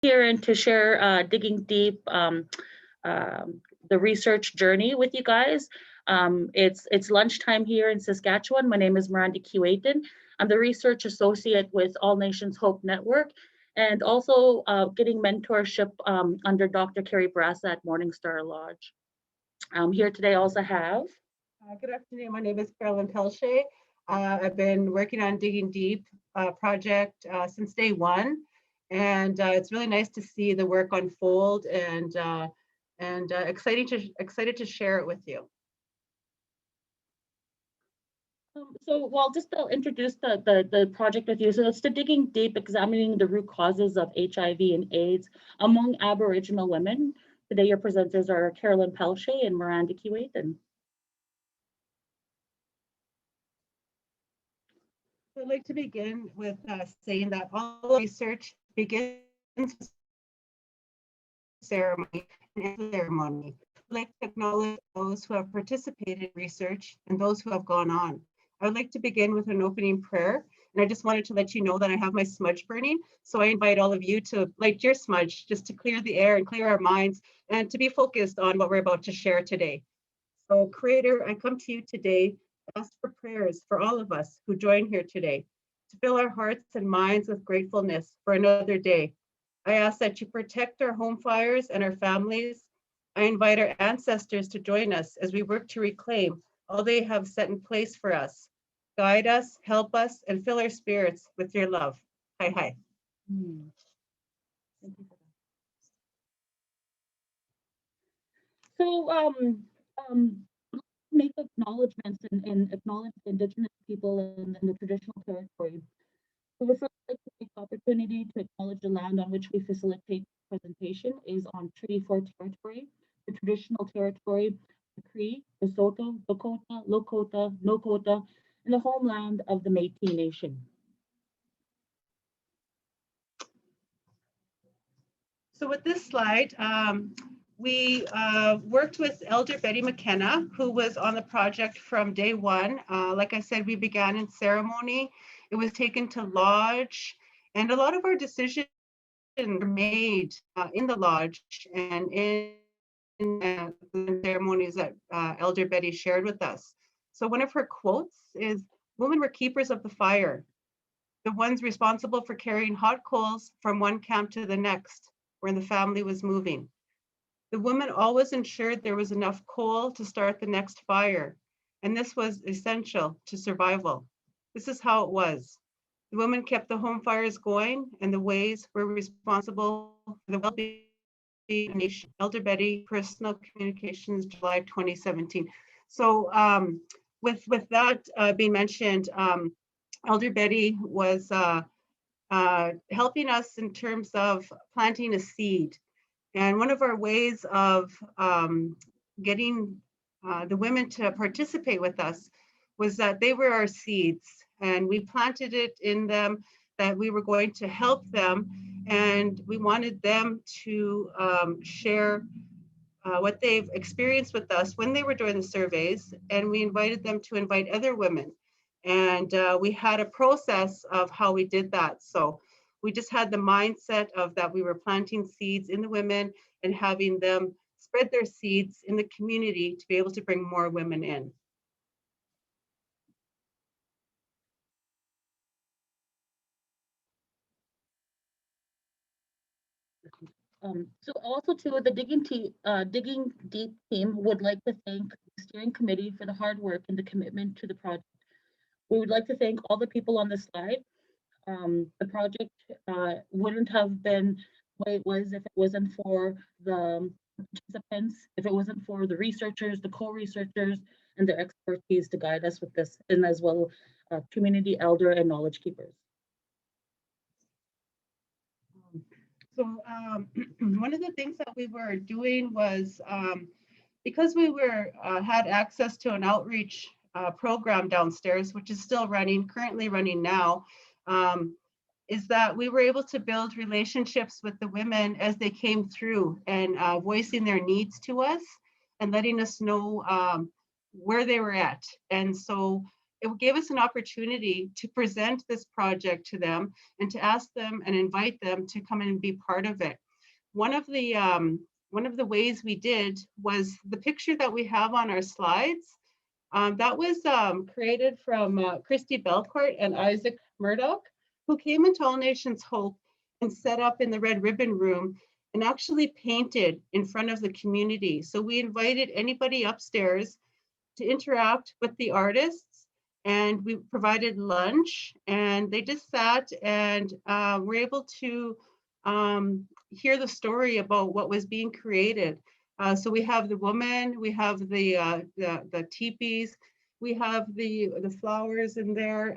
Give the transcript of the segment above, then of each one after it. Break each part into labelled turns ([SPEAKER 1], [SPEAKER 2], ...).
[SPEAKER 1] here and to share digging deep the research journey with you guys. It's lunchtime here in Saskatchewan. My name is Margaret Kisikaw. I'm the research associate with All Nations Hope Network, and also getting mentorship under Dr. Carrie Bourassa at Morningstar Lodge. Here today I also have.
[SPEAKER 2] Good afternoon. My name is Carolyn Pelche. I've been working on Digging Deep project since day one, and it's really nice to see the work unfold, and excited to share it with you.
[SPEAKER 1] So, well, just to introduce the project with you. So it's the Digging Deep, examining the root causes of HIV and AIDS among Aboriginal women. Today, your presenters are Carolyn Pelche and Miranda Kisikaw.
[SPEAKER 2] I'd like to begin with saying that all research begins with ceremony and ceremony. I'd like to acknowledge those who have participated in research and those who have gone on. I would like to begin with an opening prayer, and I just wanted to let you know that I have my smudge burning, so I invite all of you to light your smudge just to clear the air and clear our minds and to be focused on what we're about to share today. So Creator, I come to you today, ask for prayers for all of us who join here today, to fill our hearts and minds with gratefulness for another day. I ask that you protect our home fires and our families. I invite our ancestors to join us as we work to reclaim all they have set in place for us. Guide us, help us, and fill our spirits with your love. Hi, hi.
[SPEAKER 1] Thank you for that. So, make acknowledgements and acknowledge the Indigenous people in the traditional territory. We would first like to take the opportunity to acknowledge the land on which we facilitate the presentation is on Treaty 4 territory, the traditional territory, the Cree, the Saulteaux, Dakota, Lakota, Nakota, and the homeland of the Métis Nation.
[SPEAKER 2] So with this slide, we worked with Elder Betty McKenna, who was on the project from day one. Like I said, we began in ceremony. It was taken to lodge, and a lot of our decisions were made in the lodge and in the ceremonies that Elder Betty shared with us. So one of her quotes is, "Women were keepers of the fire, the ones responsible for carrying hot coals from one camp to the next when the family was moving. The women always ensured there was enough coal to start the next fire, and this was essential to survival. This is how it was. The women kept the home fires going, and the ways were responsible for the well-being of the nation." Elder Betty, Personal Communications, July 2017. So with that being mentioned, Elder Betty was helping us in terms of planting a seed. And one of our ways of getting the women to participate with us was that they were our seeds, and we planted it in them that we were going to help them, and we wanted them to share what they've experienced with us when they were doing the surveys, and we invited them to invite other women. And we had a process of how we did that. So we just had the mindset of that we were planting seeds in the women and having them spread their seeds in the community to be able to bring more women in.
[SPEAKER 1] So also too, the Digging Deep team would like to thank the steering committee for the hard work and the commitment to the project. We would like to thank all the people on this slide. The project wouldn't have been what it was if it wasn't for the participants, if it wasn't for the researchers, the co-researchers, and their expertise to guide us with this, and as well community elder and knowledge keepers.
[SPEAKER 2] So one of the things that we were doing was, because we had access to an outreach program downstairs, which is still running, currently running now, is that we were able to build relationships with the women as they came through and voicing their needs to us and letting us know where they were at. And so it gave us an opportunity to present this project to them and to ask them and invite them to come and be part of it. One of the ways we did was the picture that we have on our slides. That was created from Christy Belcourt and Isaac Murdoch, who came into All Nations Hope and set up in the Red Ribbon Room and actually painted in front of the community. So we invited anybody upstairs to interact with the artists, and we provided lunch, and they just sat and were able to hear the story about what was being created. So we have the woman, we have the teepees, we have the flowers in there,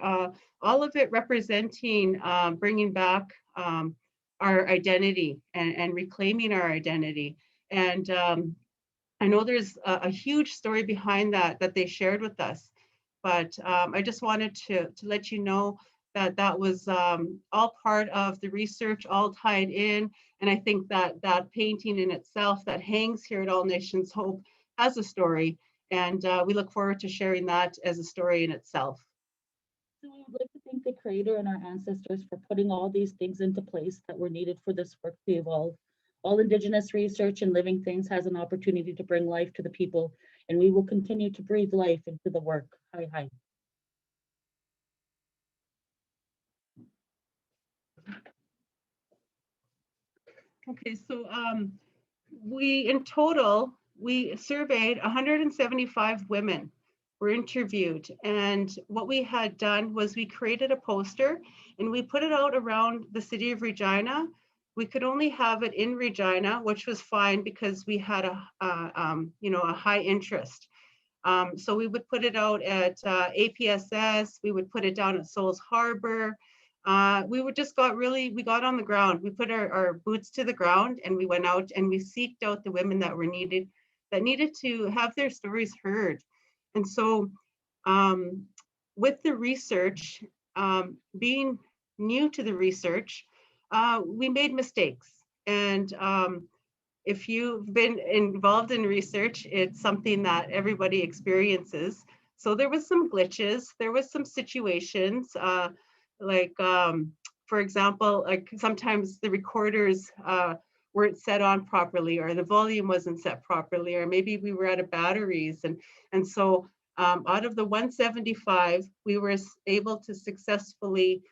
[SPEAKER 2] all of it representing bringing back our identity and reclaiming our identity. And I know there's a huge story behind that they shared with us, but I just wanted to let you know that that was all part of the research, all tied in. And I think that that painting in itself that hangs here at All Nations Hope has a story. And we look forward to sharing that as a story in itself.
[SPEAKER 1] So we would like to thank the Creator and our ancestors for putting all these things into place that were needed for this work to evolve. All Indigenous research and living things has an opportunity to bring life to the people, and we will continue to breathe life into the work. Hi, hi.
[SPEAKER 2] Okay, so in total, we surveyed 175 women were interviewed. And what we had done was we created a poster and we put it out around the city of Regina. We could only have it in Regina, which was fine because we had a high interest. So we would put it out at APSS, we would put it down at Souls Harbor. We got on the ground. We put our boots to the ground and we went out and we seeked out the women that needed to have their stories heard. And so with the research, being new to the research, we made mistakes. And if you've been involved in research, it's something that everybody experiences. So there was some glitches, there was some situations, for example, like sometimes the recorders weren't set on properly, or the volume wasn't set properly, or maybe we were out of batteries. And so out of the 175, we were able to successfully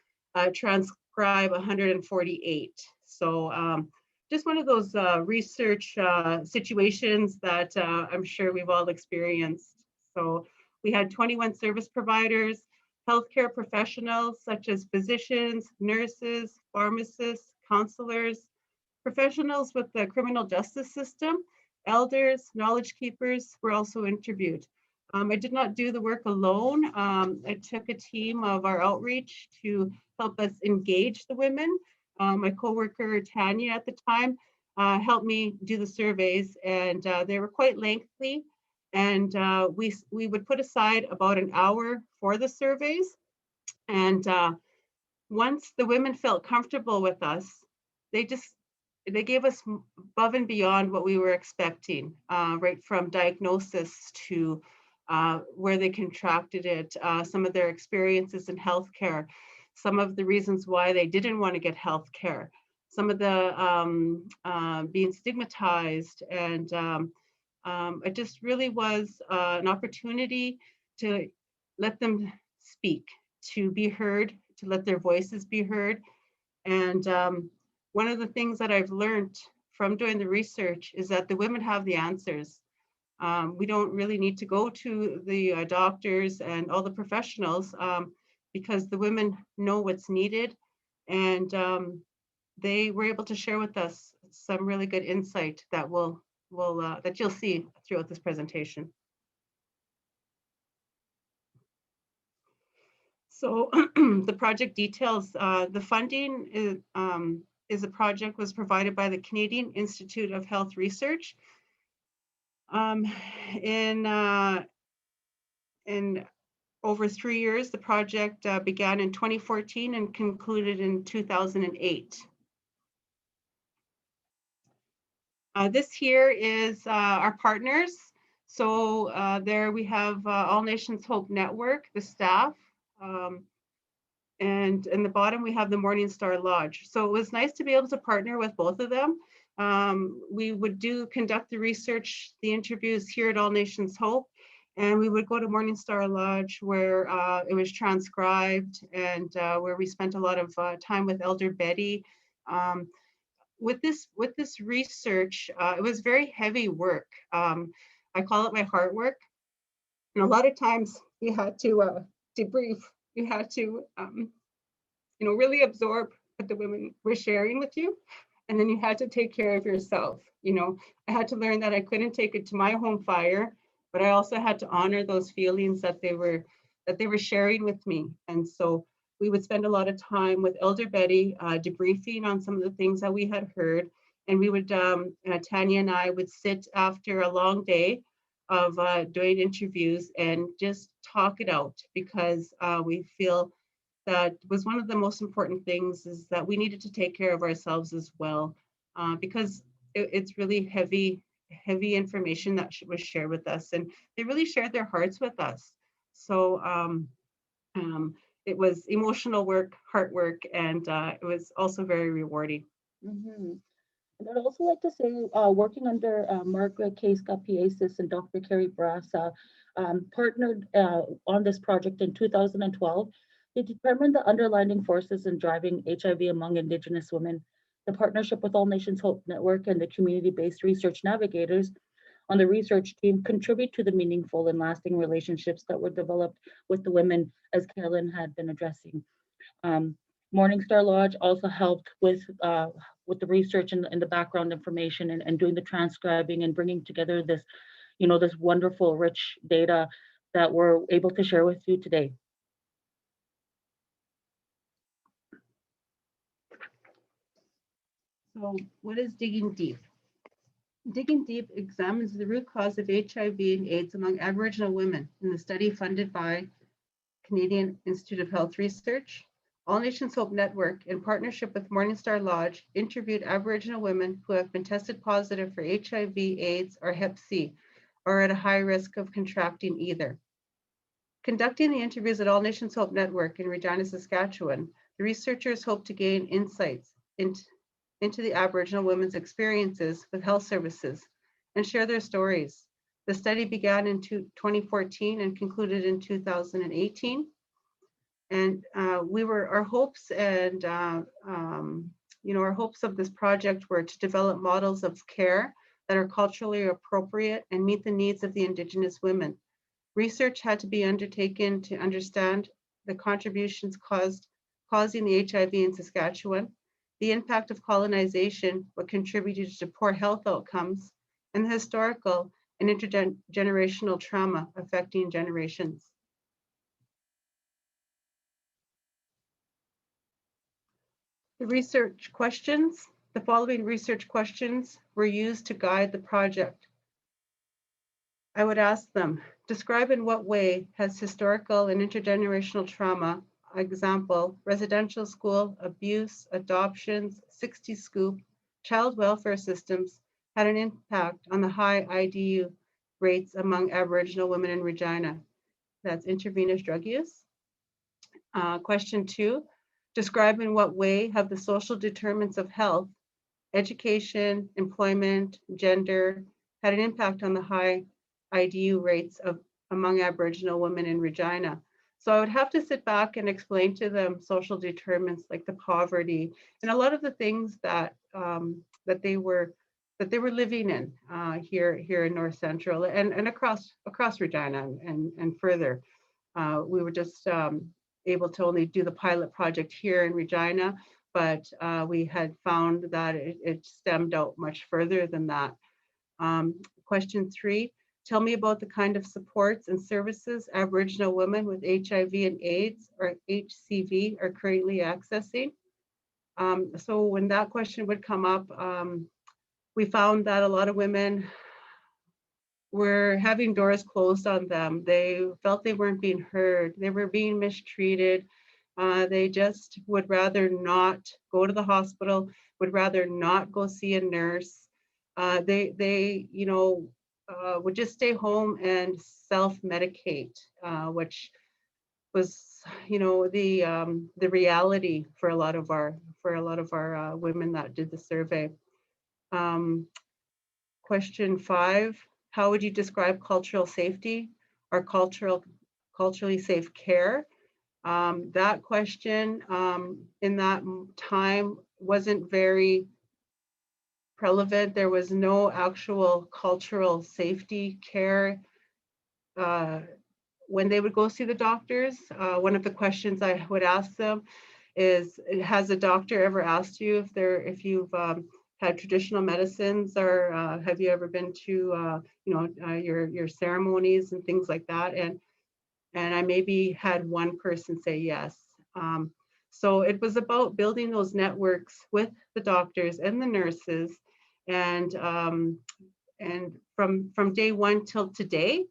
[SPEAKER 2] transcribe 148. So just one of those research situations that I'm sure we've all experienced. So we had 21 service providers, healthcare professionals such as physicians, nurses, pharmacists, counselors, professionals with the criminal justice system, elders, knowledge keepers were also interviewed. I did not do the work alone. I took a team of our outreach to help us engage the women. My coworker Tanya at the time helped me do the surveys, and they were quite lengthy. And we would put aside about an hour for the surveys. And once the women felt comfortable with us, they gave us above and beyond what we were expecting, right from diagnosis to where they contracted it, some of their experiences in healthcare, some of the reasons why they didn't want to get healthcare, some of the being stigmatized. And it just really was an opportunity to let them speak, to be heard, to let their voices be heard. And one of the things that I've learned from doing the research is that the women have the answers. We don't really need to go to the doctors and all the professionals because the women know what's needed, and they were able to share with us some really good insight that that you'll see throughout this presentation. So the project details, the funding is a project was provided by the Canadian Institute of Health Research. In over 3 years, the project began in 2014 and concluded in 2008. This here is our partners. So there we have All Nations Hope Network, the staff, and in the bottom we have the Morning Star Lodge. So it was nice to be able to partner with both of them. We would conduct the research, the interviews here at All Nations Hope, and we would go to Morning Star Lodge where it was transcribed and where we spent a lot of time with Elder Betty. With this research, it was very heavy work. I call it my heart work. And a lot of times you had to debrief. You had to, really absorb what the women were sharing with you. And then you had to take care of yourself. I had to learn that I couldn't take it to my home fire, but I also had to honor those feelings that they were sharing with me. And so we would spend a lot of time with Elder Betty debriefing on some of the things that we had heard. And we would, Tanya and I would sit after a long day of doing interviews and just talk it out, because we feel that was one of the most important things, is that we needed to take care of ourselves as well, because it's really heavy information that was shared with us, and they really shared their hearts with us. So it was emotional work, heart work, and it was also very rewarding.
[SPEAKER 1] Mm-hmm. And I'd also like to say, working under Margaret Kisikaw Piyesis and Dr. Carrie Bourassa, partnered on this project in 2012. They determined the underlying forces in driving HIV among Indigenous women. The partnership with All Nations Hope Network and the community-based research Navigators on the research team contribute to the meaningful and lasting relationships that were developed with the women, as Carolyn had been addressing. Morningstar Lodge also helped with the research and the background information and doing the transcribing and bringing together this, this wonderful, rich data that we're able to share with you today.
[SPEAKER 2] So what is digging deep? Digging Deep examines the root cause of HIV and AIDS among Aboriginal women in the study funded by Canadian Institute of Health Research. All Nations Hope Network, in partnership with Morningstar Lodge, interviewed Aboriginal women who have been tested positive for HIV, AIDS, or Hep C, or at a high risk of contracting either. Conducting the interviews at All Nations Hope Network in Regina, Saskatchewan, the researchers hope to gain insights into the Aboriginal women's experiences with health services and share their stories. The study began in 2014 and concluded in 2018. And our hopes and our hopes of this project were to develop models of care that are culturally appropriate and meet the needs of the Indigenous women. Research had to be undertaken to understand the contributions causing the HIV in Saskatchewan, the impact of colonization, what contributed to poor health outcomes, and the historical and intergenerational trauma affecting generations. The following research questions were used to guide the project. I would ask them, describe in what way has historical and intergenerational trauma, example, residential school, abuse, adoptions, 60 scoop, child welfare systems, had an impact on the high IDU rates among Aboriginal women in Regina. That's intravenous drug use. Question 2, describe in what way have the social determinants of health, education, employment, gender, had an impact on the high IDU rates among Aboriginal women in Regina. So I would have to sit back and explain to them social determinants like the poverty and a lot of the things that they were living in here in North Central and across Regina and further. We were just able to only do the pilot project here in Regina, but we had found that it stemmed out much further than that. Question 3, tell me about the kind of supports and services Aboriginal women with HIV and AIDS or HCV are currently accessing. So when that question would come up, we found that a lot of women were having doors closed on them. They felt they weren't being heard. They were being mistreated. They just would rather not go to the hospital, would rather not go see a nurse. would just stay home and self-medicate, which was, the reality for a lot of our women that did the survey. Um, Question 5: how would you describe cultural safety or culturally safe care? That question in that time wasn't very relevant. There was no actual cultural safety care. When they would go see the doctors, one of the questions I would ask them is, has a doctor ever asked you if you've had traditional medicines, or have you ever been to your ceremonies and things like that? And I maybe had one person say yes. So it was about building those networks with the doctors and the nurses, and from day one till today,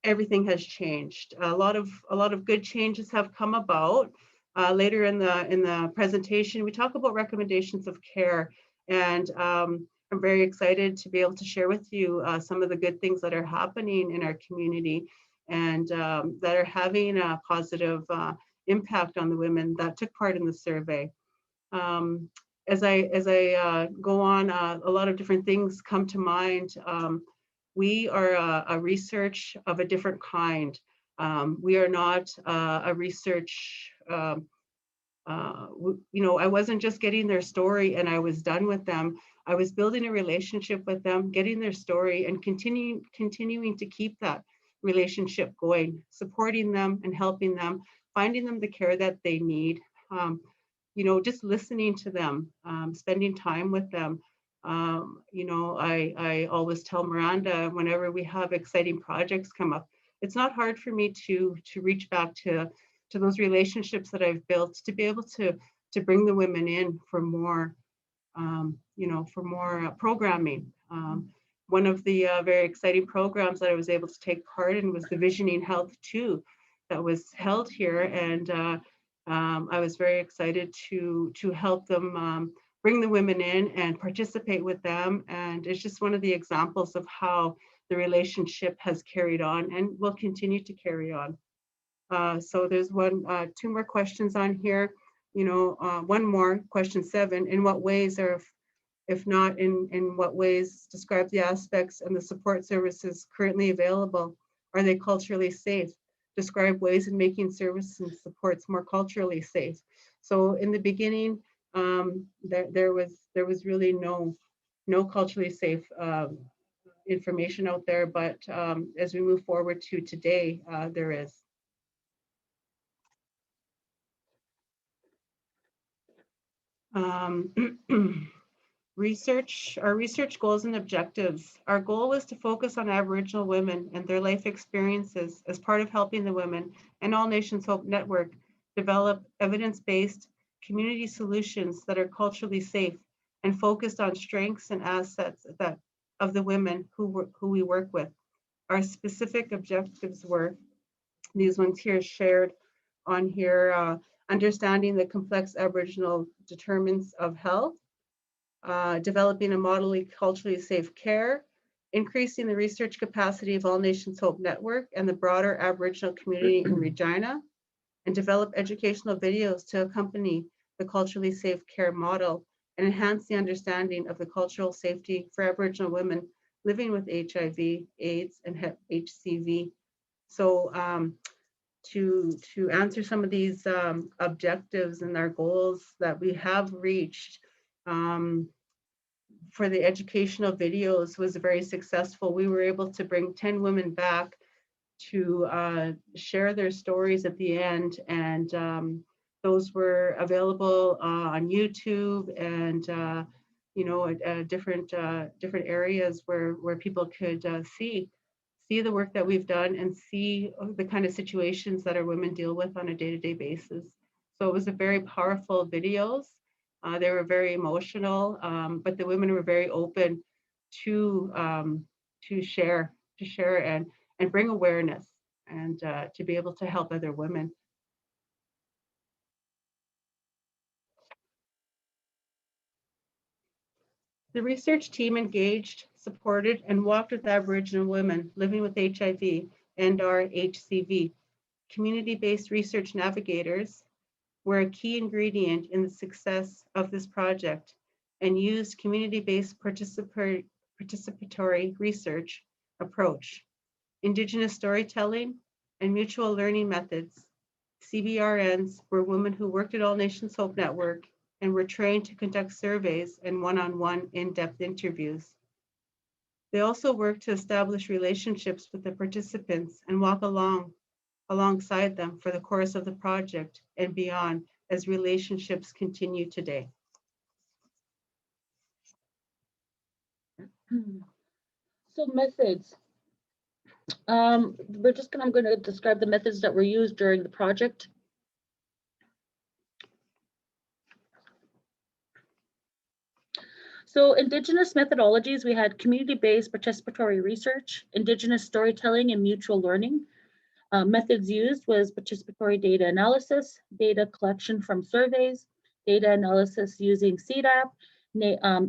[SPEAKER 2] everything has changed. A lot of good changes have come about. Later in the presentation, we talk about recommendations of care, and I'm very excited to be able to share with you some of the good things that are happening in our community, and that are having a positive impact on the women that took part in the survey. As I go on, a lot of different things come to mind. We are a research of a different kind. We are not a research, I wasn't just getting their story and I was done with them. I was building a relationship with them, getting their story, and continuing to keep that relationship going, supporting them and helping them, finding them the care that they need. Just listening to them, spending time with them. I always tell Miranda, whenever we have exciting projects come up, it's not hard for me to reach back to those relationships that I've built, to be able to bring the women in for more, programming. One of the very exciting programs that I was able to take part in was the Visioning Health 2 that was held here, and I was very excited to help them bring the women in and participate with them. And it's just one of the examples of how the relationship has carried on and will continue to carry on. So there's two more questions on here. One more, question 7: in what ways, or if not, in what ways, describe the aspects and the support services currently available? Are they culturally safe? Describe ways in making services and supports more culturally safe. So in the beginning, there was really no culturally safe information out there, but as we move forward to today, there is. Our research goals and objectives. Our goal was to focus on Aboriginal women and their life experiences as part of helping the Women and All Nations Hope Network develop evidence-based community solutions that are culturally safe and focused on strengths and assets of the women who we work with. Our specific objectives were these ones here shared on here: understanding the complex Aboriginal determinants of health, developing a modelly culturally safe care, increasing the research capacity of All Nations Hope Network and the broader Aboriginal community in Regina, and develop educational videos to accompany the culturally safe care model and enhance the understanding of the cultural safety for Aboriginal women living with HIV, AIDS, and HCV. So to answer some of these objectives and our goals that we have reached, for the educational videos was very successful. We were able to bring 10 women back to share their stories at the end, and those were available on YouTube and different areas where people could see the work that we've done and see the kind of situations that our women deal with on a day-to-day basis. So it was a very powerful videos. They were very emotional, but the women were very open to share and bring awareness, and to be able to help other women. The research team engaged supported, and walked with Aboriginal women living with HIV and or HCV. Community-based research navigators were a key ingredient in the success of this project and used community-based participatory research approach, Indigenous storytelling, and mutual learning methods. CBRNs were women who worked at All Nations Hope Network and were trained to conduct surveys and one-on-one in-depth interviews. They also worked to establish relationships with the participants and walk alongside them for the course of the project and beyond as relationships continue today.
[SPEAKER 1] So methods. I'm going to describe the methods that were used during the project. So Indigenous methodologies, we had community-based participatory research, Indigenous storytelling and mutual learning. Methods used was participatory data analysis, data collection from surveys, data analysis using CDUP,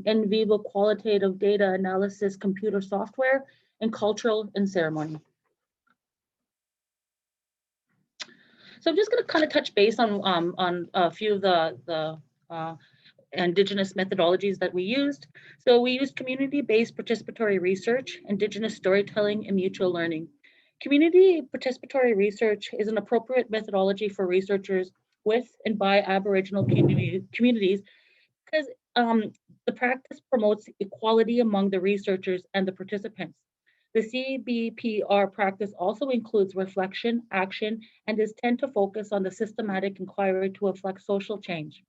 [SPEAKER 1] in vivo qualitative data analysis computer software, and cultural and ceremony. So I'm just going to kind of touch base on a few of the Indigenous methodologies that we used. So we used community-based participatory research, Indigenous storytelling, and mutual learning. Community participatory research is an appropriate methodology for researchers with and by Aboriginal communities because the practice promotes equality among the researchers and the participants. The CBPR practice also includes reflection, action, and is tend to focus on the systematic inquiry to reflect social change.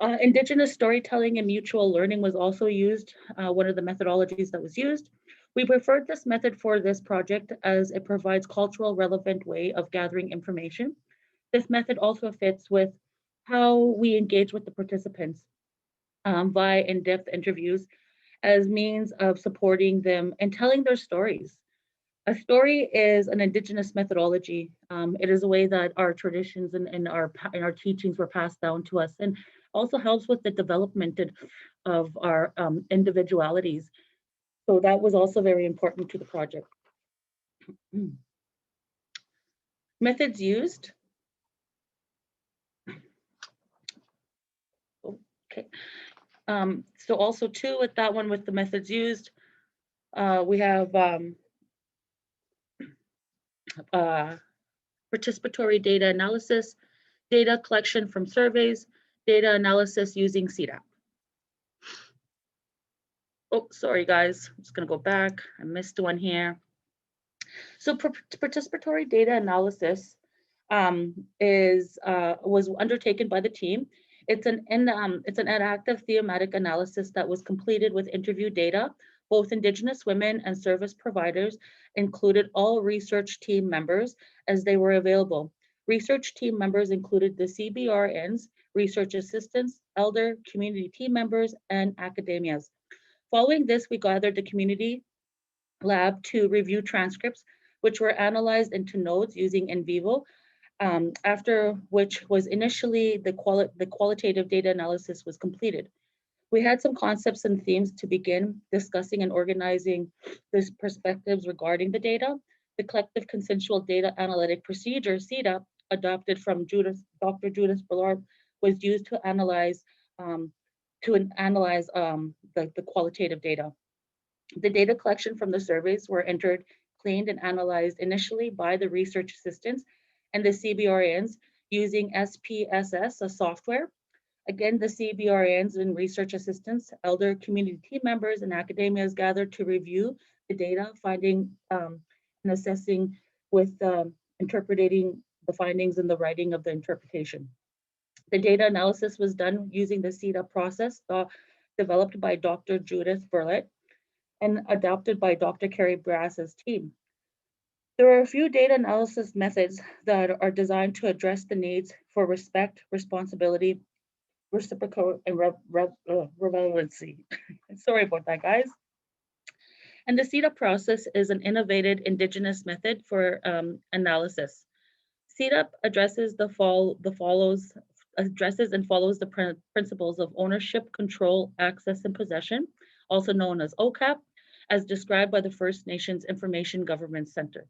[SPEAKER 1] Indigenous storytelling and mutual learning was also used, one of the methodologies that was used. We preferred this method for this project as it provides cultural relevant way of gathering information. This method also fits with how we engage with the participants via in-depth interviews as means of supporting them and telling their stories. A story is an Indigenous methodology. It is a way that our traditions and our teachings were passed down to us, and also helps with the development of our individualities. So that was also very important to the project. Methods used. Okay. So also too with that one, with the methods used, we have participatory data analysis, data collection from surveys, data analysis using CDUP. Oh, sorry guys, I'm just gonna go back. I missed one here. So participatory data analysis was undertaken by the team. It's an active thematic analysis that was completed with interview data. Both Indigenous women and service providers included all research team members as they were available. Research team members included the CBRNs, research assistants, elder, community team members, and academias. Following this, we gathered the community lab to review transcripts, which were analyzed into nodes using in vivo, after which was initially the qualitative data analysis was completed. We had some concepts and themes to begin discussing and organizing these perspectives regarding the data. The collective consensual data analytic procedure, CDUP, adopted from Dr. Judith Ballard, was used to analyze the qualitative data. The data collection from the surveys were entered, cleaned, and analyzed initially by the research assistants and the CBRNs using SPSS, a software. Again, the CBRNs and research assistants, elder community team members, and academias gathered to review the data, finding and assessing with interpreting the findings and the writing of the interpretation. The data analysis was done using the CDUP process developed by Dr. Judith Burlett and adopted by Dr. Carrie Bourassa's team. There are a few data analysis methods that are designed to address the needs for respect, responsibility, reciprocal, and relevancy. Sorry about that, guys. And the CDUP process is an innovative Indigenous method for analysis. CDUP addresses and follows the principles of ownership, control, access, and possession, also known as OCAP, as described by the First Nations Information Government Center.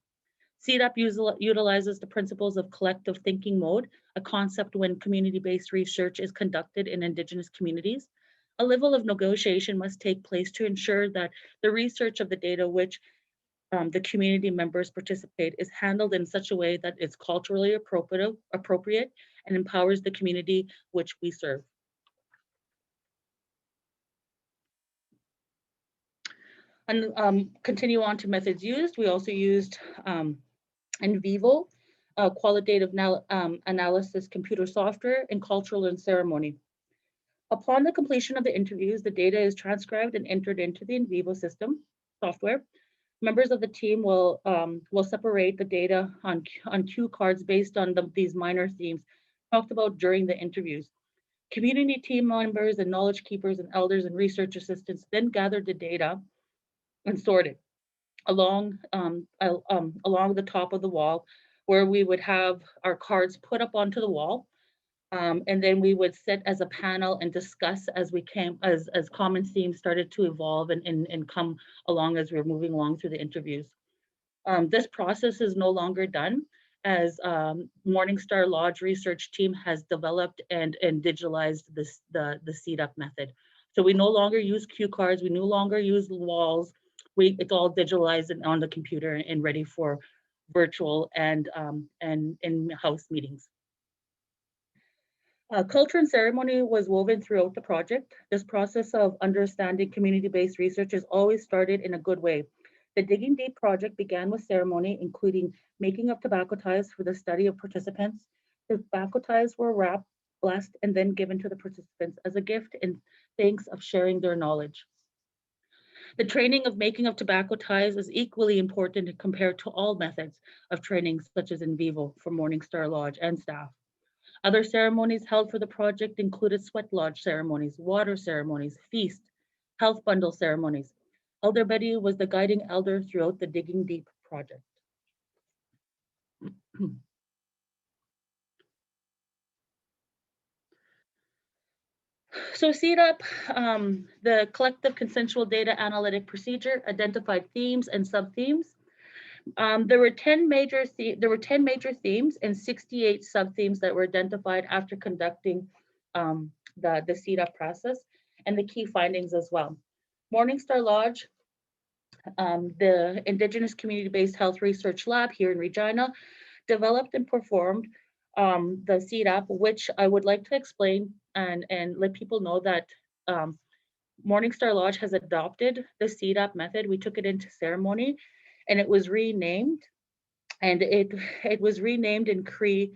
[SPEAKER 1] CDUP utilizes the principles of collective thinking mode, a concept when community-based research is conducted in Indigenous communities. A level of negotiation must take place to ensure that the research of the data which the community members participate is handled in such a way that it's culturally appropriate and empowers the community which we serve. And continue on to methods used. We also used in vivo qualitative analysis computer software in cultural and ceremony. Upon the completion of the interviews, the data is transcribed and entered into the in vivo system software. Members of the team will separate the data on cue cards based on these minor themes talked about during the interviews. Community team members and knowledge keepers and elders and research assistants then gathered the data and sorted along the top of the wall, where we would have our cards put up onto the wall. And then we would sit as a panel and discuss as we came, as common themes started to evolve and come along as we were moving along through the interviews. This process is no longer done, as Morningstar Lodge research team has developed and digitalized the CDUP method. So we no longer use cue cards, we no longer use walls. It's all digitalized and on the computer and ready for virtual and in-house meetings. Culture and ceremony was woven throughout the project. This process of understanding community-based research is always started in a good way. The Digging Deep project began with ceremony, including making of tobacco ties for the study of participants. The tobacco ties were wrapped, blessed, and then given to the participants as a gift in thanks of sharing their knowledge. The training of making of tobacco ties is equally important compared to all methods of training, such as in vivo for Morningstar Lodge and staff. Other ceremonies held for the project included sweat lodge ceremonies, water ceremonies, feast, health bundle ceremonies. Elder Betty was the guiding elder throughout the Digging Deep project. So CDUP, the collective consensual data analytic procedure, identified themes and sub-themes. There were 10 major themes and 68 sub-themes that were identified after conducting the CDUP process, and the key findings as well. Morningstar Lodge, the Indigenous Community-Based Health Research Lab here in Regina, developed and performed the CDUP, which I would like to explain and let people know that Morningstar Lodge has adopted the CDUP method. We took it into ceremony, and it was renamed, and it was renamed in Cree,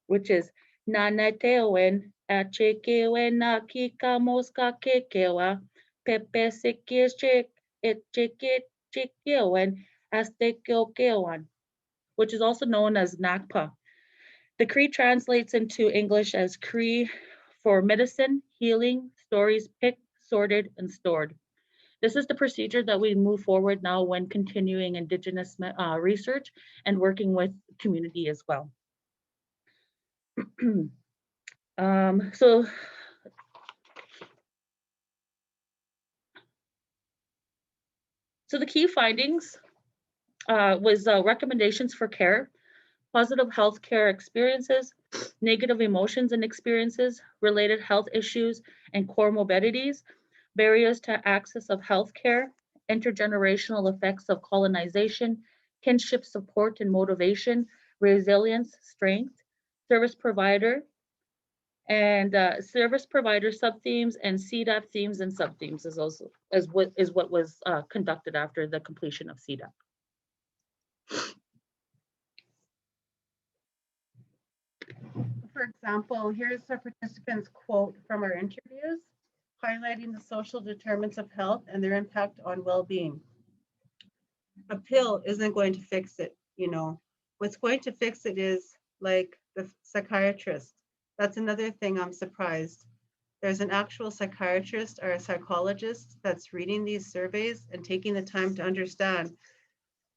[SPEAKER 1] which is Nanatewen Achekewen na Kika Moska Kekewa Pepe Sekishik Etchekit Chikewen Astekokewan, which is also known as NACPA. The Cree translates into English as Cree for medicine, healing, stories picked, sorted, and stored. This is the procedure that we move forward now when continuing Indigenous research and working with community as well. So the key findings was recommendations for care, positive health care experiences, negative emotions and experiences, related health issues and core morbidities, barriers to access of health care, intergenerational effects of colonization, kinship support and motivation, resilience, strength, service provider, and service provider sub-themes, and CDUP themes and sub-themes is also what was conducted after the completion of CDUP.
[SPEAKER 2] For example, here's a participant's quote from our interviews, highlighting the social determinants of health and their impact on well-being. A pill isn't going to fix it, you know. What's going to fix it is like the psychiatrist. That's another thing I'm surprised. There's an actual psychiatrist or a psychologist that's reading these surveys and taking the time to understand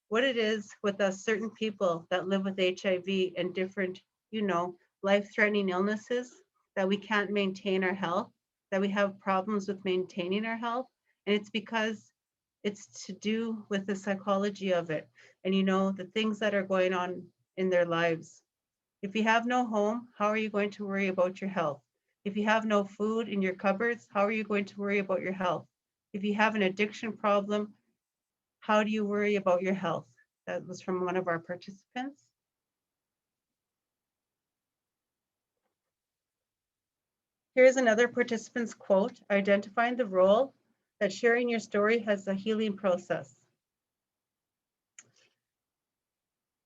[SPEAKER 2] what it is with us certain people that live with HIV and different, you know, life-threatening illnesses, that we can't maintain our health. that we have problems with maintaining our health. And it's because it's to do with the psychology of it and, you know, the things that are going on in their lives. If you have no home, how are you going to worry about your health? If you have no food in your cupboards, how are you going to worry about your health? If you have an addiction problem, how do you worry about your health? That was from one of our participants. Here's another participant's quote, identifying the role that sharing your story has a healing process.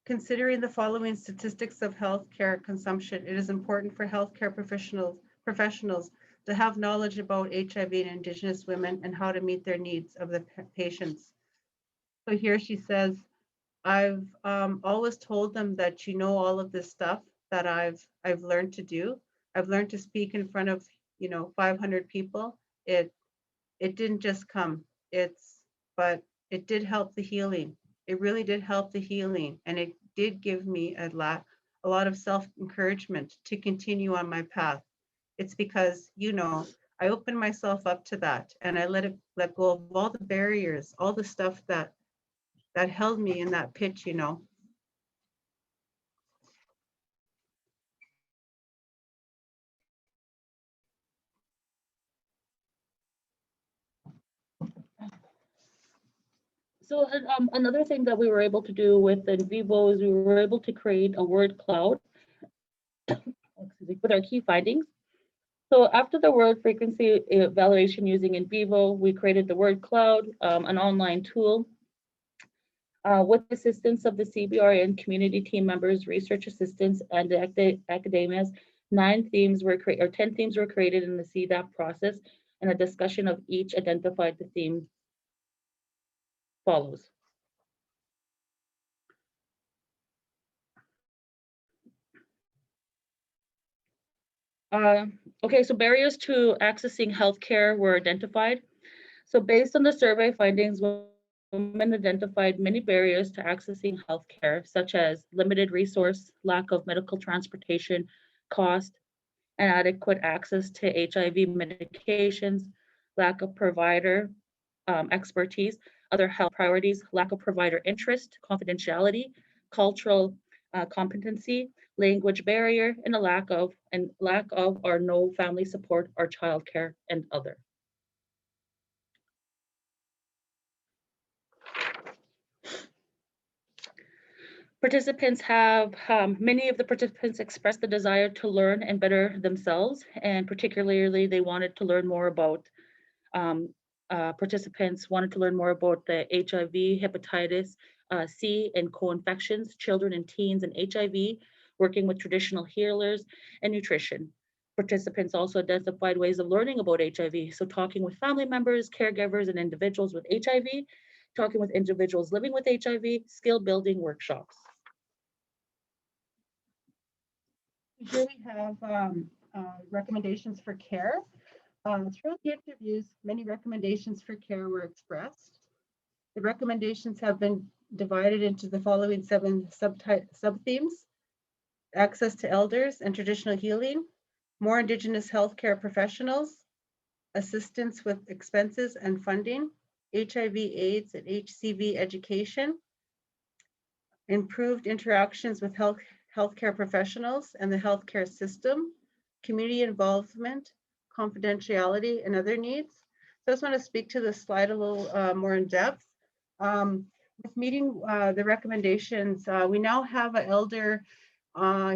[SPEAKER 2] Considering the following statistics of healthcare consumption, it is important for healthcare professionals to have knowledge about HIV and Indigenous women and how to meet their needs of the patients. So here she says, I've always told them that, you know, all of this stuff that I've learned to do. I've learned to speak in front of, you know, 500 people. It didn't just come. But it did help the healing. It really did help the healing, and it did give me a lot of self-encouragement to continue on my path. It's because, you know, I opened myself up to that, and I let go of all the barriers, all the stuff that held me in that pit, you know.
[SPEAKER 1] So another thing that we were able to do with In Vivo is we were able to create a word cloud with our key findings. So after the word frequency evaluation using In Vivo, we created the word cloud, an online tool. With the assistance of the CBRN community team members, research assistants, and the academias, 10 themes were created in the CDUP process, and a discussion of each identified the theme follows. Okay, so barriers to accessing healthcare were identified. So based on the survey findings, women identified many barriers to accessing healthcare, such as limited resource, lack of medical transportation, cost, and adequate access to HIV medications, lack of provider expertise, other health priorities, lack of provider interest, confidentiality, cultural competency, language barrier, and a lack of or no family support or childcare, and other. Participants many of the participants expressed the desire to learn and better themselves, and particularly they wanted to learn more about, participants wanted to learn more about the HIV, hepatitis C, and co-infections, children and teens and HIV, working with traditional healers, and nutrition. Participants also identified ways of learning about HIV, so talking with family members, caregivers, and individuals with HIV, talking with individuals living with HIV, skill building workshops. Here we have recommendations for care. Throughout the interviews, many recommendations for care were expressed. The recommendations have been divided into the following 7 sub-themes: access to elders and traditional healing, more Indigenous healthcare professionals, assistance with expenses and funding, HIV/AIDS and HCV education, improved interactions with healthcare professionals and the healthcare system, community involvement, confidentiality, and other needs. So I just want to speak to this slide a little more in depth. With meeting the recommendations, we now have an elder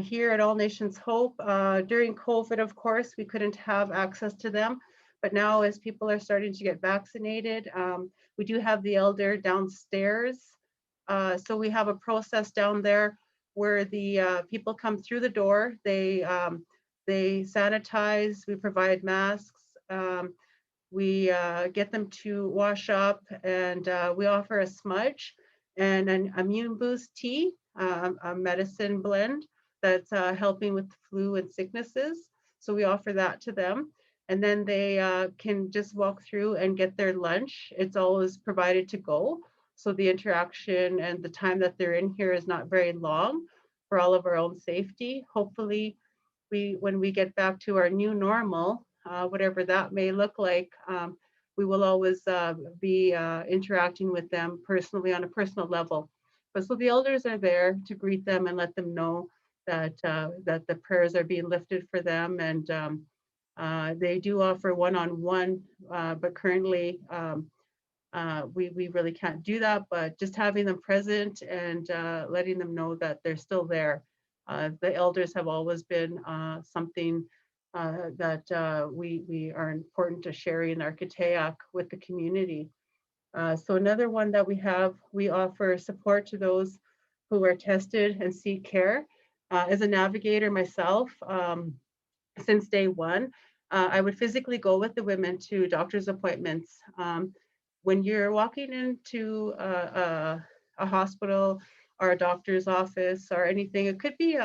[SPEAKER 1] here at All Nations Hope. During COVID, of course, we couldn't have access to them, but now as people are starting to get vaccinated, we do have the elder downstairs. So we have a process down there where the people come through the door, they sanitize, we provide masks, we get them to wash up, and we offer a smudge and an immune boost tea, a medicine blend that's helping with flu and sicknesses. So we offer that to them. And then they can just walk through and get their lunch. It's always provided to go. So the interaction and the time that they're in here is not very long for all of our own safety. Hopefully, when we get back to our new normal,
[SPEAKER 2] whatever that may look like. We will always be interacting with them personally on a personal level. But so the elders are there to greet them and let them know that that the prayers are being lifted for them, and they do offer one-on-one, but currently we really can't do that. But just having them present and letting them know that they're still there. The elders have always been something that we are important to sharing our Kitayak with the community. So another one that we offer support to those who are tested and seek care. As a navigator myself, since day one, I would physically go with the women to doctor's appointments. When you're walking into a hospital or a doctor's office or anything, it could be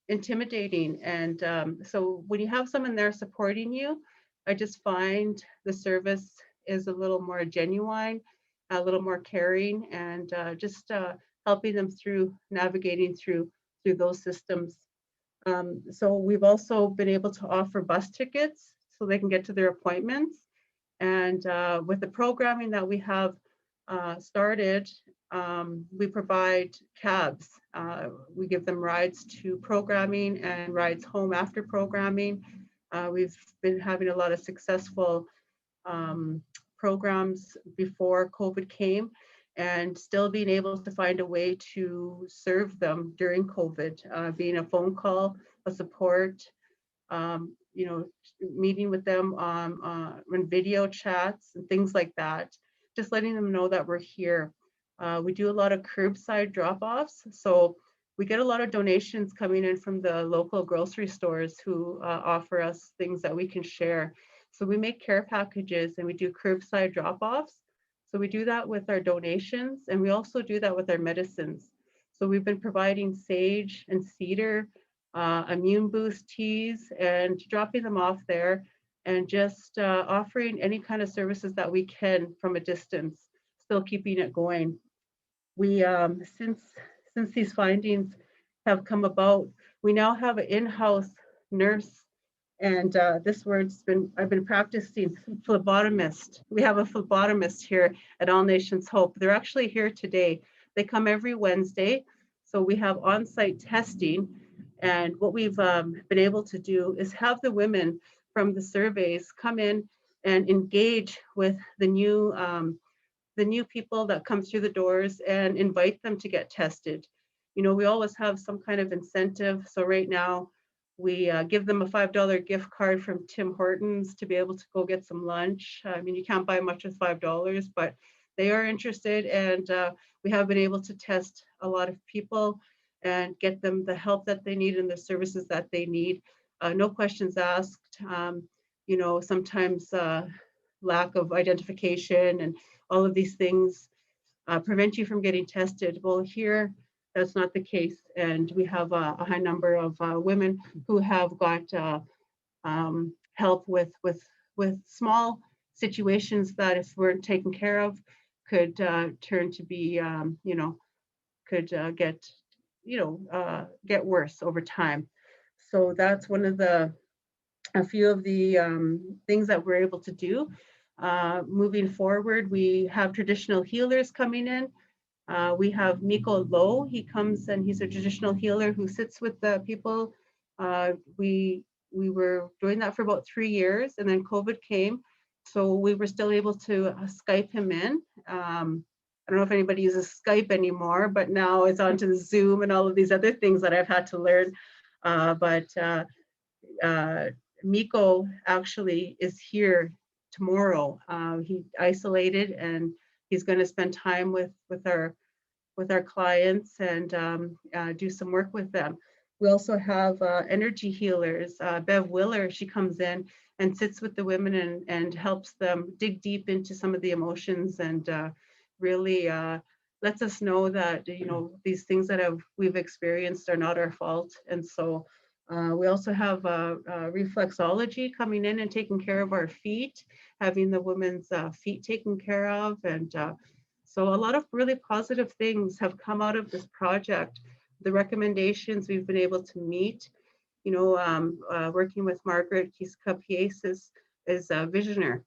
[SPEAKER 2] intimidating. And so when you have someone there supporting you, I just find the service is a little more genuine, a little more caring, and just helping them through navigating through those systems. So we've also been able to offer bus tickets so they can get to their appointments. And with the programming that we have started, we provide cabs. We give them rides to programming and rides home after programming. We've been having a lot of successful programs before COVID came, and still being able to find a way to serve them during COVID, being a phone call, a support, you know, meeting with them on video chats and things like that, just letting them know that we're here. We do a lot of curbside drop-offs, so we get a lot of donations coming in from the local grocery stores who offer us things that we can share. So we make care packages and we do curbside drop-offs. So we do that with our donations, and we also do that with our medicines. So we've been providing sage and cedar, immune boost teas, and dropping them off there, and just offering any kind of services that we can from a distance, still keeping it going. We since these findings have come about, we now have an in-house nurse, and this word's been, I've been practicing, phlebotomist. We have a phlebotomist here at All Nations Hope. They're actually here today. They come every Wednesday. So we have on-site testing. And what we've been able to do is have the women from the surveys come in and engage with the new people that come through the doors and invite them to get tested. You know, we always have some kind of incentive. So right now, we give them a $5 gift card from Tim Hortons to be able to go get some lunch. I mean, you can't buy much with $5, but they are interested, and we have been able to test a lot of people and get them the help that they need and the services that they need. No questions asked. You know, sometimes lack of identification and all of these things prevent you from getting tested. Well, here, that's not the case. And we have a high number of women who have got help with small situations that, if weren't taken care of, could turn to be, you know, could get worse over time. So that's one of a few of the things that we're able to do. Moving forward, we have traditional healers coming in. We have Miko Lowe. He comes and he's a traditional healer who sits with the people. We were doing that for about 3 years, and then COVID came. So we were still able to Skype him in. I don't know if anybody uses Skype anymore, but now it's onto the Zoom and all of these other things that I've had to learn. But Miko actually is here tomorrow. He isolated, and he's going to spend time with our clients and do some work with them. We also have energy healers. Bev Willer, she comes in and sits with the women and helps them dig deep into some of the emotions, and really lets us know that, you know, these things that we've experienced are not our fault. And so we also have reflexology coming in and taking care of our feet, having the women's feet taken care of. And so a lot of really positive things have come out of this project. The recommendations we've been able to meet, working with Margaret Kisikaw Piyesis as a visioner.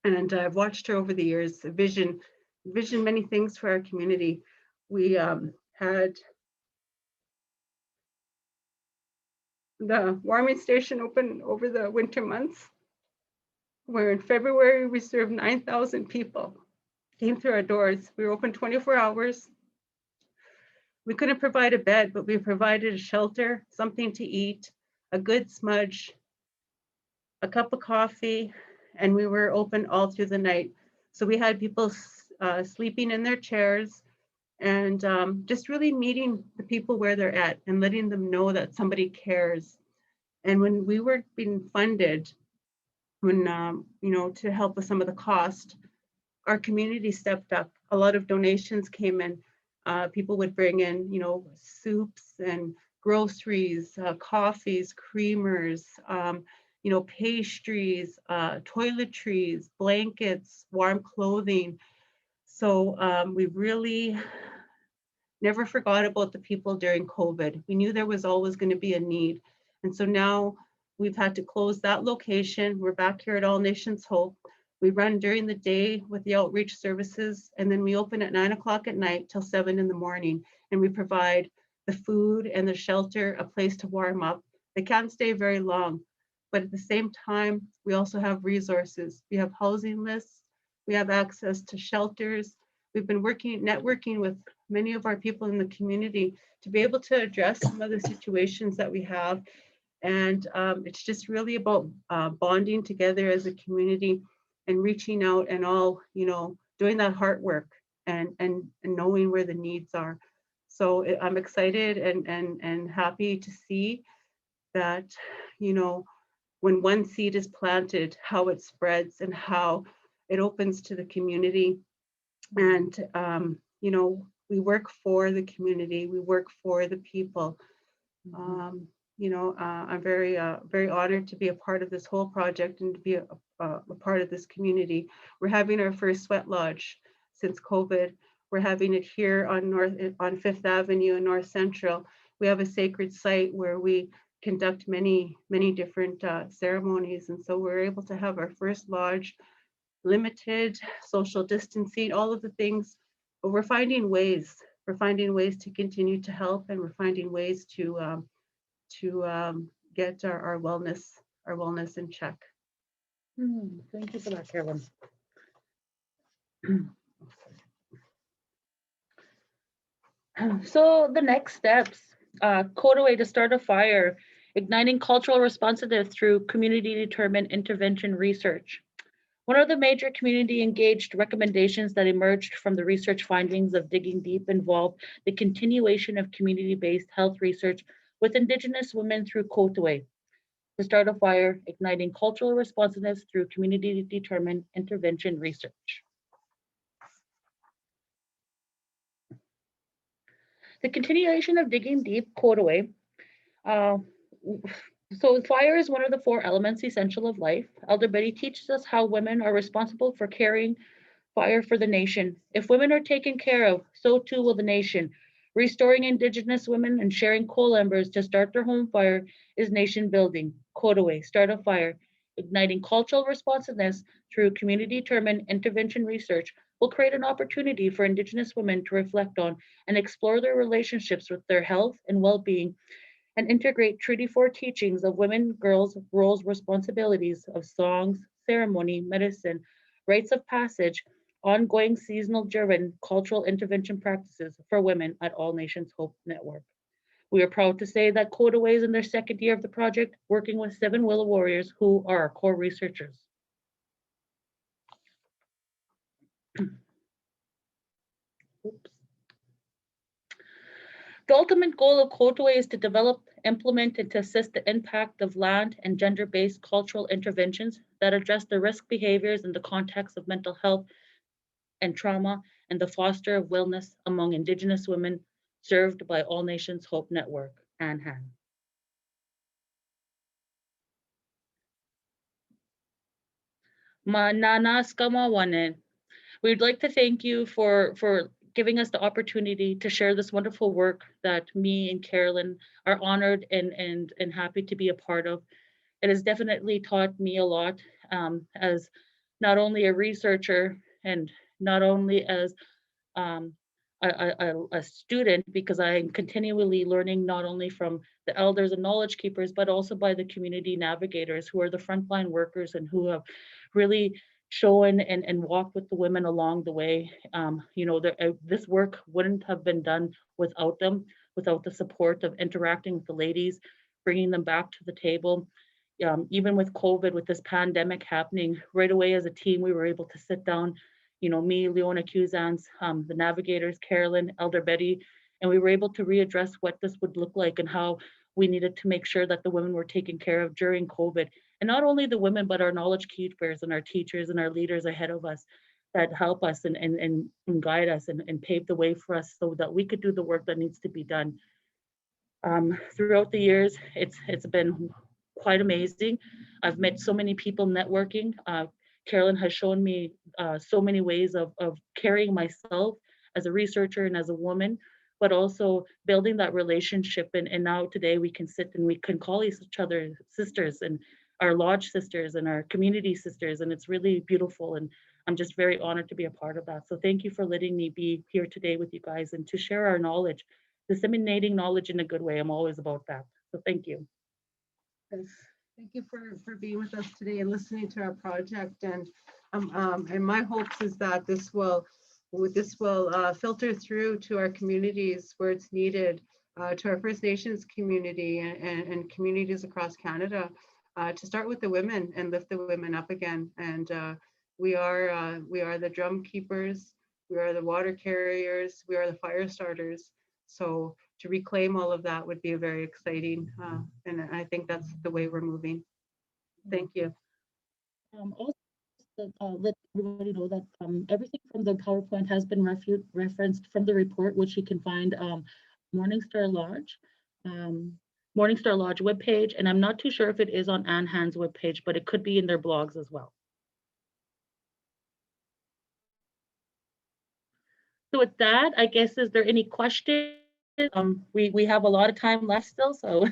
[SPEAKER 2] And I've watched her over the years vision many things for our community. We had the warming station open over the winter months, where in February we served 9,000 people came through our doors. We were open 24 hours. We couldn't provide a bed, but we provided a shelter, something to eat, a good smudge, a cup of coffee, and we were open all through the night. So we had people sleeping in their chairs and just really meeting the people where they're at and letting them know that somebody cares. And when we were being funded, to help with some of the cost, our community stepped up. A lot of donations came in. People would bring in, soups and groceries, coffees, creamers, pastries, toiletries, blankets, warm clothing. So we really never forgot about the people during COVID. We knew there was always going to be a need. And so now we've had to close that location. We're back here at All Nations Hope. We run during the day with the outreach services, and then we open at 9 o'clock at night till 7 in the morning. And we provide the food and the shelter, a place to warm up. They can't stay very long, but at the same time, we also have resources. We have housing lists. We have access to shelters. We've been networking with many of our people in the community to be able to address some of the situations that we have. And it's just really about bonding together as a community and reaching out and all, doing that heart work and knowing where the needs are. So I'm excited and happy to see that, when one seed is planted, how it spreads and how it opens to the community. And, we work for the community, we work for the people. I'm very, very honored to be a part of this whole project and to be a part of this community. We're having our first sweat lodge since COVID. We're having it here on Fifth Avenue in North Central. We have a sacred site where we conduct many, many different ceremonies. And so we're able to have our first lodge, limited social distancing, all of the things, but we're finding ways to continue to help, and we're finding ways to get our wellness in check.
[SPEAKER 1] Thank you for that, Carolyn. So the next steps, Kodaway to start a fire, igniting cultural responsiveness through community determined intervention research. One of the major community engaged recommendations that emerged from the research findings of Digging Deep involved the continuation of community-based health research with Indigenous women through Kodaway to start a fire, igniting cultural responsiveness through community determined intervention research. The continuation of Digging Deep, Kodaway. So fire is one of the 4 elements essential of life. Elder Betty teaches us how women are responsible for carrying fire for the nation. If women are taken care of, so too will the nation. Restoring Indigenous women and sharing coal embers to start their home fire is nation building. Kodaway, start a fire. Igniting cultural responsiveness through community determined intervention research will create an opportunity for Indigenous women to reflect on and explore their relationships with their health and well-being, and integrate Treaty 4 teachings of women, girls, roles, responsibilities of songs, ceremony, medicine, rites of passage, ongoing seasonal driven cultural intervention practices for women at All Nations Hope Network. We are proud to say that Kodaway is in their 2nd year of the project, working with 7 Willow Warriors who are our core researchers. Oops. The ultimate goal of Kodaway is to develop, implement, and to assist the impact of land and gender-based cultural interventions that address the risk behaviors in the context of mental health and trauma, and the foster of wellness among Indigenous women served by All Nations Hope Network, ANHAN. Mananas kamawanen. We'd like to thank you for giving us the opportunity to share this wonderful work that me and Carolyn are honored and happy to be a part of. It has definitely taught me a lot, as not only a researcher and not only as um, a student, because I am continually learning not only from the elders and knowledge keepers, but also by the community navigators who are the frontline workers and who have really shown and walked with the women along the way. This work wouldn't have been done without them, without the support of interacting with the ladies, bringing them back to the table. Even with COVID, with this pandemic happening, right away as a team, we were able to sit down, me, Leona Cusans, the Navigators, Carolyn, Elder Betty, and we were able to readdress what this would look like and how we needed to make sure that the women were taken care of during COVID. And not only the women, but our knowledge keepers and our teachers and our leaders ahead of us that help us and guide us and pave the way for us so that we could do the work that needs to be done. Throughout the years, it's been quite amazing. I've met so many people networking. Carolyn has shown me so many ways of carrying myself as a researcher and as a woman, but also building that relationship. And now today we can sit and we can call each other sisters and our lodge sisters and our community sisters. And it's really beautiful. And I'm just very honored to be a part of that. So thank you for letting me be here today with you guys and to share our knowledge, disseminating knowledge in a good way. I'm always about that. So thank you.
[SPEAKER 2] Yes. Thank you for being with us today and listening to our project. And my hopes is that this will filter through to our communities where it's needed, to our First Nations community and communities across Canada, to start with the women and lift the women up again. And we are the drum keepers, we are the water carriers, we are the fire starters. So to reclaim all of that would be very exciting. And I think that's the way we're moving. Thank you.
[SPEAKER 1] Also, let everybody know that everything from the PowerPoint has been referenced from the report, which you can find Morningstar Lodge, Morningstar Lodge webpage. And I'm not too sure if it is on Ann Hand's webpage, but it could be in their blogs as well. So with that, I guess, is there any questions? We have a lot of time left still, so.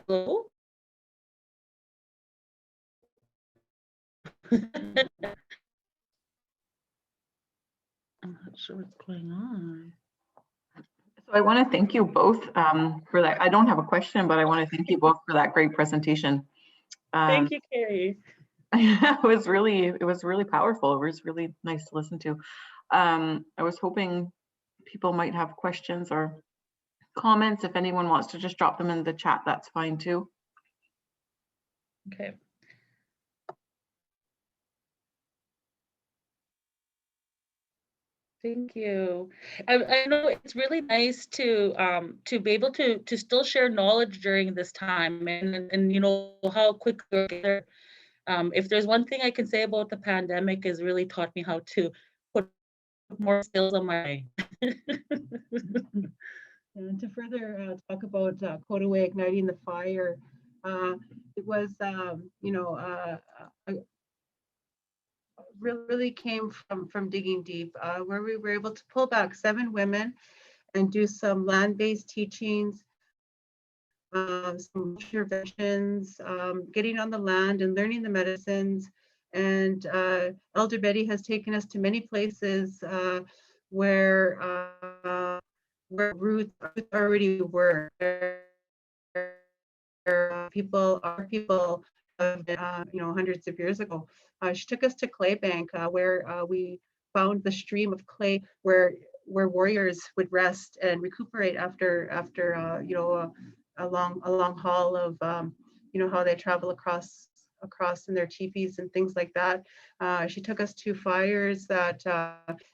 [SPEAKER 1] Hello? I'm not sure what's going on.
[SPEAKER 3] So I want to thank you both for that. I don't have a question, but I want to thank you both for that great presentation.
[SPEAKER 1] Thank you, Carrie.
[SPEAKER 3] It was really powerful. It was really nice to listen to. I was hoping people might have questions or comments. If anyone wants to just drop them in the chat, that's fine too.
[SPEAKER 1] Okay. Thank you. I know it's really nice to be able to still share knowledge during this time, and you know how quickly if there's one thing I can say about the pandemic is really taught me how to put more skills on my
[SPEAKER 2] And to further talk about Kodaway igniting the fire, it was really came from digging deep, where we were able to pull back 7 women and do some land-based teachings, some interventions, getting on the land and learning the medicines. And Elder Betty has taken us to many places where roots already were. Our people hundreds of years ago. She took us to Claybank, where we found the stream of clay where warriors would rest and recuperate after a long haul of how they travel across across in their teepees and things like that. She took us to fires that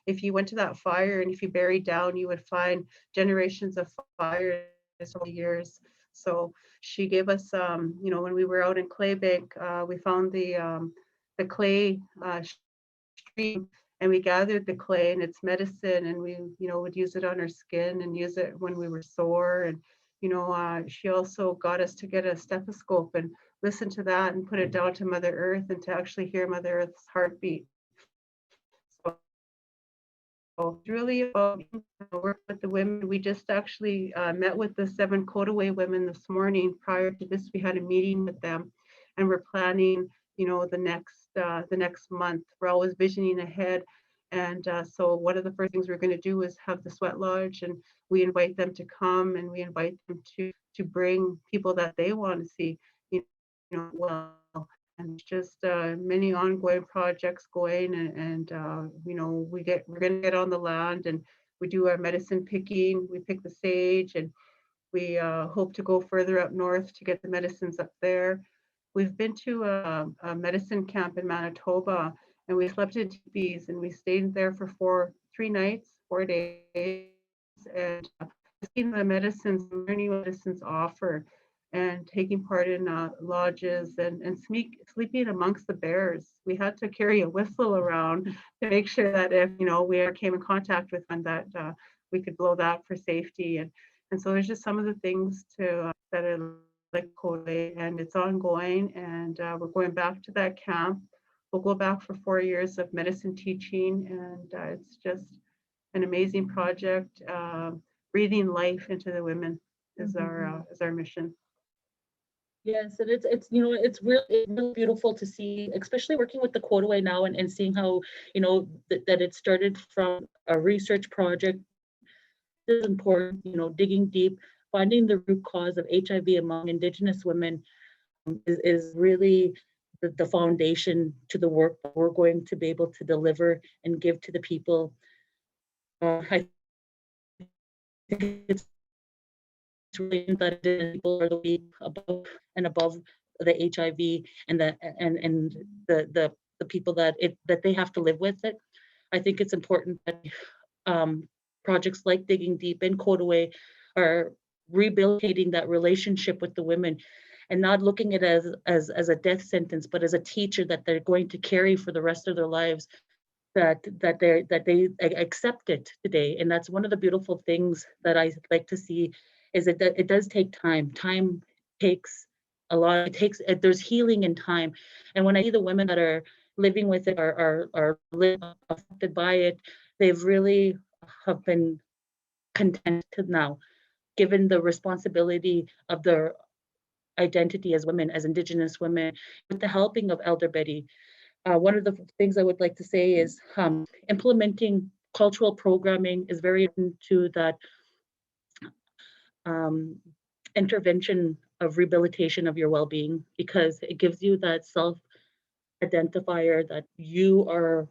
[SPEAKER 2] if you went to that fire and if you buried down, you would find generations of fires over the years. So she gave us, you know, when we were out in Claybank, we found the clay stream, and we gathered the clay and its medicine, and we, you know, would use it on our skin and use it when we were sore. And, you know, she also got us to get a stethoscope and listen to that and put it down to Mother Earth and to actually hear Mother Earth's heartbeat. So it's really about work with the women. We just actually met with the 7 Kodaway women this morning. Prior to this, we had a meeting with them, and we're planning, you know, the next month. We're always visioning ahead. And so one of the first things we're going to do is have the sweat lodge, and we invite them to come, and we invite them to bring people that they want to see, you know, well. And just many ongoing projects going, and you know, we're going to get on the land, and we do our medicine picking. We pick the sage, and we hope to go further up north to get the medicines up there. We've been to a medicine camp in Manitoba, and we slept in teepees, and we stayed there for 3 nights, 4 days, and seeing the medicines, learning what medicines offer, and taking part in lodges, and sleeping amongst the bears. We had to carry a whistle around to make sure that if, you know, we came in contact with one, that we could blow that for safety. And so there's just some of the things to that are like Kodaway, and it's ongoing, and we're going back to that camp. We'll go back for 4 years of medicine teaching, and it's just an amazing project. Breathing life into the women is our mission.
[SPEAKER 1] Yes, and it's you know, it's really beautiful to see, especially working with the Kodaway now, and seeing how, you know, that it started from a research project. This is important, you know, digging deep, finding the root cause of HIV among Indigenous women is really the foundation to the work that we're going to be able to deliver and give to the people. I think it's really that people are the way above and above the HIV and the people that they have to live with it. I think it's important that projects like Digging Deep and Kodaway are rehabilitating that relationship with the women, and not looking at it as a death sentence, but as a teacher that they're going to carry for the rest of their lives. That they accept it today, and that's one of the beautiful things that I like to see, is that it does take time. Time takes a lot. It takes, there's healing in time, and when I see the women that are living with it, are affected by it, they've really have been content to now, given the responsibility of their identity as women, as Indigenous women, with the helping of Elder Betty. One of the things I would like to say is implementing cultural programming is very important to that intervention of rehabilitation of your well-being, because it gives you that self-identifier that you are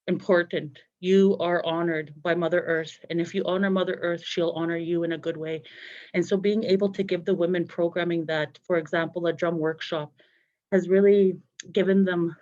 [SPEAKER 1] important, you are honored by Mother Earth, and if you honor Mother Earth, she'll honor you in a good way. And so being able to give the women programming that, for example, a drum workshop has really given them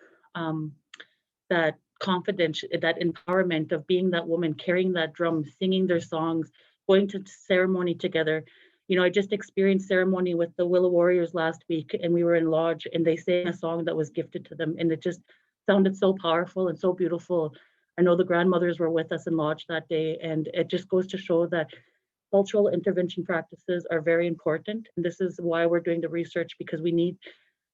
[SPEAKER 1] that confidence, that empowerment of being that woman, carrying that drum, singing their songs, going to ceremony together. You know, I just experienced ceremony with the Willow Warriors last week, and we were in lodge, and they sang a song that was gifted to them, and it just sounded so powerful and so beautiful. I know the grandmothers were with us in lodge that day, and it just goes to show that cultural intervention practices are very important. And this is why we're doing the research, because we need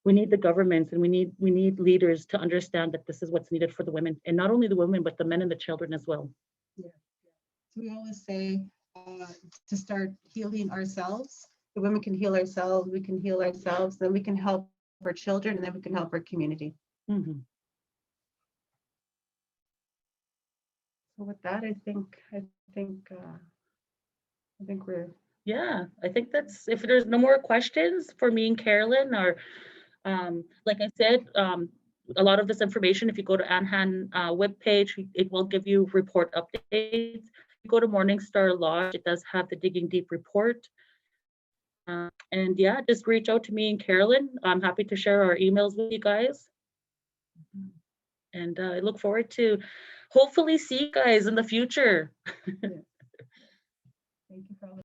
[SPEAKER 1] the governments, and we need leaders to understand that this is what's needed for the women, and not only the women, but the men and the children as well.
[SPEAKER 2] Yeah. So we always say to start healing ourselves. The women can heal ourselves, we can heal ourselves, then we can help our children, and then we can help our community.
[SPEAKER 1] Mm-hmm.
[SPEAKER 2] So with that, I think we're.
[SPEAKER 1] Yeah, I think that's, if there's no more questions for me and Carolyn, or like I said, a lot of this information, if you go to ANHAN webpage, it will give you report updates. If you go to Morningstar Lodge, it does have the Digging Deep report. And yeah, just reach out to me and Carolyn. I'm happy to share our emails with you guys. And I look forward to hopefully see you guys in the future.
[SPEAKER 4] Thank you for all the